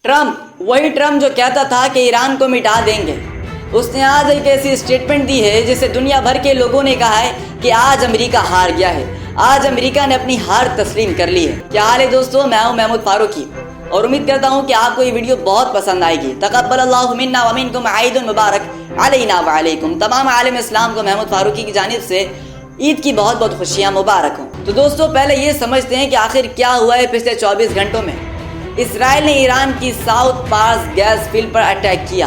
Trump, वही Trump जो कहता था कि ईरान को मिटा देंगे, उसने आज एक ऐसी स्टेटमेंट दी है जिससे दुनिया भर के लोगों ने कहा है कि आज अमेरिका हार गया है, आज अमेरिका ने अपनी हार तस्लीम कर ली है। क्या हाल है दोस्तों, मैं हूं महमूद फारूकी और उम्मीद करता हूं कि आपको ये वीडियो बहुत पसंद आएगी। तक़ब्बलल्लाहु मिन्ना व मिनकुम ईद मुबारक अलैना व अलैकुम। तमाम आलम इस्लाम को महमूद फारूकी की जानिब से ईद की बहुत बहुत खुशियाँ मुबारक हों। तो दोस्तों पहले ये समझते हैं कि आखिर क्या हुआ है पिछले 24 घंटों में। इसराइल ने ईरान की साउथ पार्स गैस फील्ड पर अटैक किया।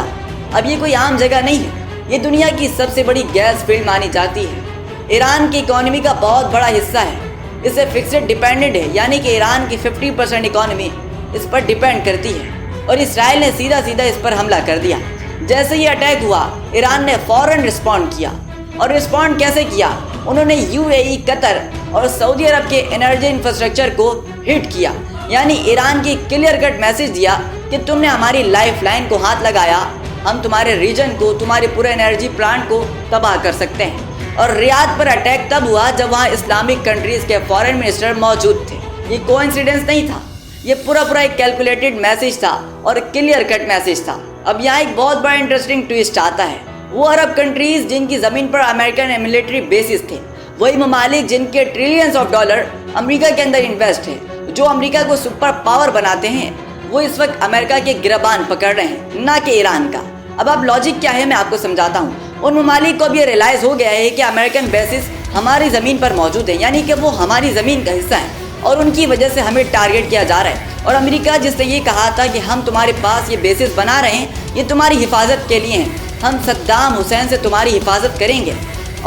अब ये कोई आम जगह नहीं है, ये दुनिया की सबसे बड़ी गैस फील्ड मानी जाती है। ईरान की इकोनॉमी का बहुत बड़ा हिस्सा है, इससे फिक्स्ड डिपेंडेंट है, यानी कि ईरान की 50% इकोनॉमी इस पर डिपेंड करती है। और इसराइल ने सीधा सीधा इस पर हमला कर दिया। जैसे ही अटैक हुआ ईरान ने फौरन रिस्पॉन्ड किया। और रिस्पॉन्ड कैसे किया? उन्होंने यूएई, कतर और सऊदी अरब के एनर्जी इंफ्रास्ट्रक्चर को हिट किया, यानी ईरान की क्लियर कट मैसेज दिया कि तुमने हमारी लाइफ लाइन को हाथ लगाया, हम तुम्हारे रीजन को, तुम्हारे पूरे एनर्जी प्लांट को तबाह कर सकते हैं। और रियाद पर अटैक तब हुआ जब वहाँ इस्लामिक कंट्रीज़ के फॉरेन मिनिस्टर मौजूद थे। ये कोइंसिडेंस नहीं था, ये पूरा एक कैलकुलेटेड मैसेज था और क्लियर कट मैसेज था। अब यहाँ एक बहुत बड़ा इंटरेस्टिंग ट्विस्ट आता है। वो अरब कंट्रीज़ जिनकी ज़मीन पर अमेरिकन मिलिट्री बेसिस थे, वही ममालिक जिनके ट्रिलियंस ऑफ डॉलर अमेरिका के अंदर इन्वेस्ट है, जो अमेरिका को सुपर पावर बनाते हैं, वो इस वक्त अमेरिका के गिरबान पकड़ रहे हैं, ना कि ईरान का। अब लॉजिक क्या है मैं आपको समझाता हूँ। उन ममालिक को अब ये रियलाइज़ हो गया है कि अमेरिकन बेसिस हमारी ज़मीन पर मौजूद है, यानी कि वो हमारी ज़मीन का हिस्सा है और उनकी वजह से हमें टारगेट किया जा रहा है। और अमेरिका जिससे ये कहा था कि हम तुम्हारे पास ये बेसिस बना रहे हैं, ये तुम्हारी हिफाजत के लिए हैं, हम सद्दाम हुसैन से तुम्हारी हिफाजत करेंगे।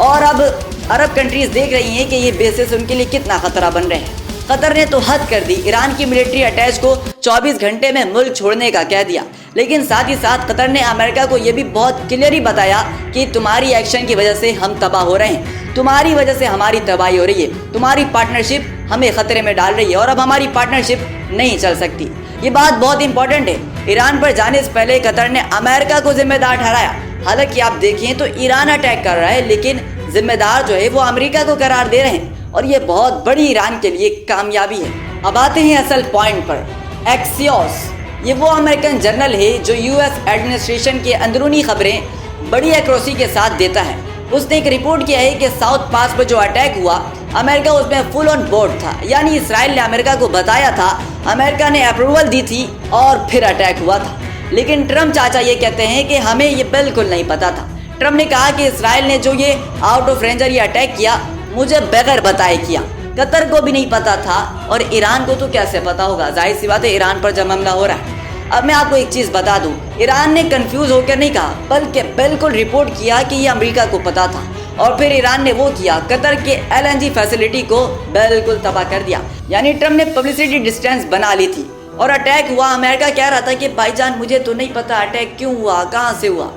और अब अरब कंट्रीज़ देख रही हैं कि ये बेसिस उनके लिए कितना ख़तरा बन रहे हैं। कतर ने तो हद कर दी, ईरान की मिलिट्री अटैच को 24 घंटे में मुल्क छोड़ने का कह दिया। लेकिन साथ ही साथ कतर ने अमेरिका को ये भी बहुत क्लियरली बताया कि तुम्हारी एक्शन की वजह से हम तबाह हो रहे हैं, तुम्हारी वजह से हमारी तबाही हो रही है, तुम्हारी पार्टनरशिप हमें ख़तरे में डाल रही है और अब हमारी पार्टनरशिप नहीं चल सकती। ये बात बहुत इंपॉर्टेंट है। ईरान पर जाने से पहले कतर ने अमेरिका को जिम्मेदार ठहराया। हालांकि आप देखें तो ईरान अटैक कर रहा है, लेकिन जिम्मेदार जो है वो अमेरिका को करार दे रहे हैं और ये बहुत बड़ी ईरान के लिए कामयाबी है। अब आते हैं असल पॉइंट पर। एक्सियोस, ये वो अमेरिकन जर्नल है जो यूएस एडमिनिस्ट्रेशन की अंदरूनी खबरें बड़ी एक्यूरेसी के साथ देता है। उसने एक रिपोर्ट किया है कि साउथ पास पर जो अटैक हुआ, अमेरिका उसमें फुल ऑन बोर्ड था, यानी इसराइल ने अमेरिका को बताया था, अमेरिका ने अप्रूवल दी थी और फिर अटैक हुआ था। लेकिन ट्रम्प चाचा ये कहते हैं कि हमें ये बिल्कुल नहीं पता था। ट्रम्प ने कहा कि इसराइल ने जो ये आउट ऑफ रेंजर ये अटैक किया, मुझे बगैर बताए किया, कतर को भी नहीं पता था और ईरान को तो कैसे पता होगा, जाहिर सी बात है ईरान पर जब हमला हो रहा है। अब मैं आपको एक चीज़ बता दूं, ईरान ने कंफ्यूज होकर नहीं कहा, बल्कि बिल्कुल रिपोर्ट किया कि ये अमेरिका को पता था और फिर ईरान ने वो किया, कतर के एलएनजी फैसिलिटी को बिल्कुल तबाह कर दिया। यानी ट्रम्प ने पब्लिसिटी डिस्टेंस बना ली थी और अटैक हुआ। अमेरिका कह रहा था कि भाईजान मुझे तो नहीं पता अटैक क्यों हुआ, कहाँ से हुआ,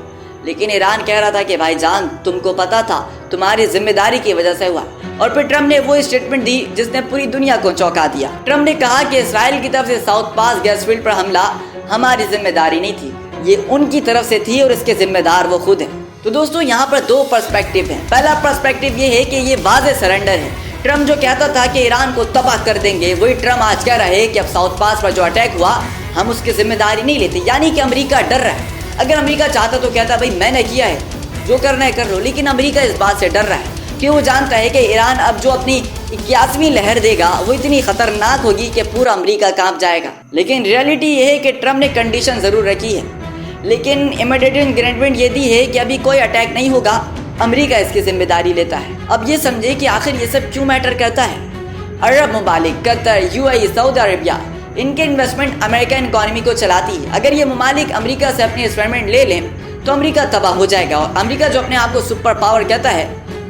लेकिन ईरान कह रहा था कि भाईजान तुमको पता था, तुम्हारी जिम्मेदारी की वजह से हुआ। और फिर ट्रम्प ने वो स्टेटमेंट दी जिसने पूरी दुनिया को चौंका दिया। ट्रम्प ने कहा कि इसराइल की तरफ से साउथ पास गैस फील्ड पर हमला हमारी जिम्मेदारी नहीं थी, ये उनकी तरफ से थी और इसके जिम्मेदार वो खुद हैं। तो दोस्तों यहाँ पर दो पर्सपेक्टिव हैं। पहला पर्सपेक्टिव ये है कि ये वाज़ेह सरेंडर है। ट्रम्प जो कहता था कि ईरान को तबाह कर देंगे, वही ट्रम्प आज कह रहा है कि अब साउथ पास पर जो अटैक हुआ हम उसकी जिम्मेदारी नहीं लेते, यानी कि अमेरिका डर रहा है। अगर अमेरिका चाहता तो कहता भाई मैंने किया है, जो करना है कर लो, लेकिन अमेरिका इस बात से डर रहा है कि वो जानता है कि ईरान अब जो अपनी 81वीं लहर देगा वो इतनी खतरनाक होगी कि पूरा अमेरिका कांप जाएगा। लेकिन रियलिटी ये है कि ट्रम्प ने कंडीशन ज़रूर रखी है, लेकिन इमीडिएट गारंटी ये दी है कि अभी कोई अटैक नहीं होगा, अमेरिका इसकी जिम्मेदारी लेता है। अब ये समझे कि आखिर ये सब क्यों मैटर करता है। अरब ममालिक, कतर, यूएई, सऊदी अरेबिया, इनके इन्वेस्टमेंट अमेरिकन इकॉनमी को चलाती है। अगर ये ममालिक अमेरिका से अपनी इन्वेस्टमेंट ले लें तो अमेरिका तबाह हो जाएगा और अमेरिका जो अपने आप को सुपर पावर कहता है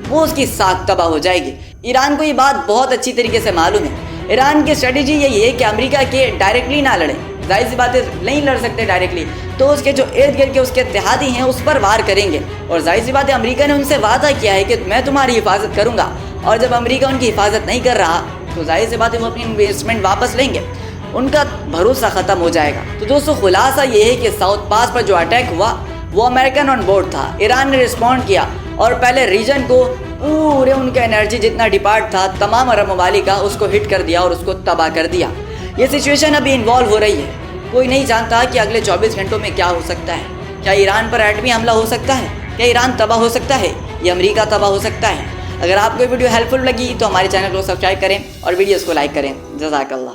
वो उसकी साख तबाह हो जाएगी। ईरान को ये बात बहुत अच्छी तरीके से मालूम है। ईरान की स्ट्रेटेजी यही है कि अमेरिका के डायरेक्टली ना लड़े, जाहिर सी बात है नहीं लड़ सकते डायरेक्टली, तो उसके जो इर्द गिर्द के उसके इत्तेहादी हैं उस पर वार करेंगे। और जाहिर सी बात है अमेरिका ने उनसे वादा किया है कि मैं तुम्हारी हिफाजत करूँगा, और जब अमेरिका उनकी हिफाजत नहीं कर रहा तो जाहिर सी बात है वो अपनी इन्वेस्टमेंट वापस लेंगे, उनका भरोसा ख़त्म हो जाएगा। तो दोस्तों खुलासा ये है कि साउथ पास पर जो अटैक हुआ वो अमेरिकन ऑन बोर्ड था। ईरान ने रिस्पॉन्ड किया और पहले रीजन को पूरे उनका एनर्जी जितना डिपार्ट था तमाम अरब ममालिक का उसको हिट कर दिया और उसको तबाह कर दिया। ये सिचुएशन अभी इन्वॉल्व हो रही है। کوئی نہیں جانتا کہ اگلے 24 گھنٹوں میں کیا ہو سکتا ہے۔ کیا ایران پر ایٹمی حملہ ہو سکتا ہے؟ کیا ایران تباہ ہو سکتا ہے یا امریکہ تباہ ہو سکتا ہے؟ اگر آپ کو یہ ویڈیو ہیلپ فل لگی تو ہمارے چینل کو سبسکرائب کریں اور ویڈیوز کو لائک کریں۔ جزاک اللہ۔